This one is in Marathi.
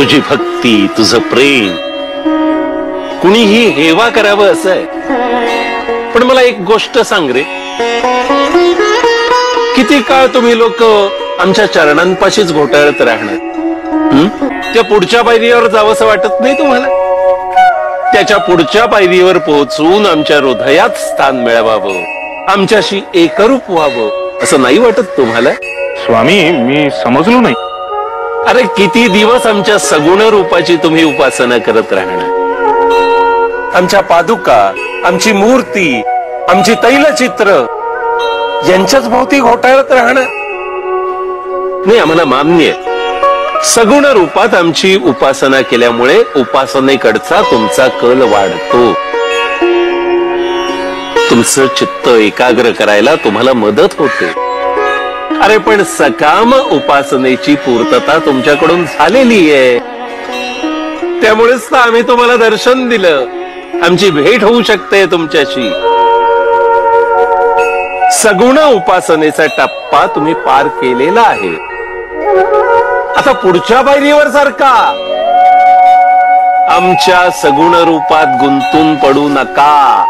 तुझी भक्ती, तुझं प्रेम कुणीही हेवा करावं असं आहे. पण मला एक गोष्ट सांग रे, किती काळ तुम्ही लोक आमच्या चरणांपाशीच घोटाळत राहणार? त्या पुढच्या पायरीवर जावंसं वाटत नाही तुम्हाला? त्याच्या पुढच्या पायरीवर पोहोचून आमच्या हृदयात स्थान मिळवावं, आमच्याशी एकरूप व्हावं असं नाही वाटत तुम्हाला? स्वामी, मी समजलो नाही. अरे किती दिवस आमच्या सगुण रूपाची तुम्ही उपासना करत राहणार? आमच्या पादुका, आमची मूर्ती, आमची तैलचित्र यांच्याच भोवती घोटाळत राहणार नाही. आम्हाला मान्य आहे, सगुण रूपात आमची उपासना केल्यामुळे उपासनेकडचा तुमचा कल वाढतो. तुमचं चित्त एकाग्र करायला तुम्हाला मदत होते. अरे पण सकाम उपासनेची पूर्तता तुमच्याकडून झालेली आहे, त्यामुळेच तर आम्ही तुम्हाला दर्शन दिलं. आमची भेट होऊ शकते तुमच्याशी. सगुण उपासनेचा टप्पा तुम्ही पार केलेला आहे. आता पुढच्या पायरीवर सारखा आमच्या सगुण रूपात गुंतून पडू नका.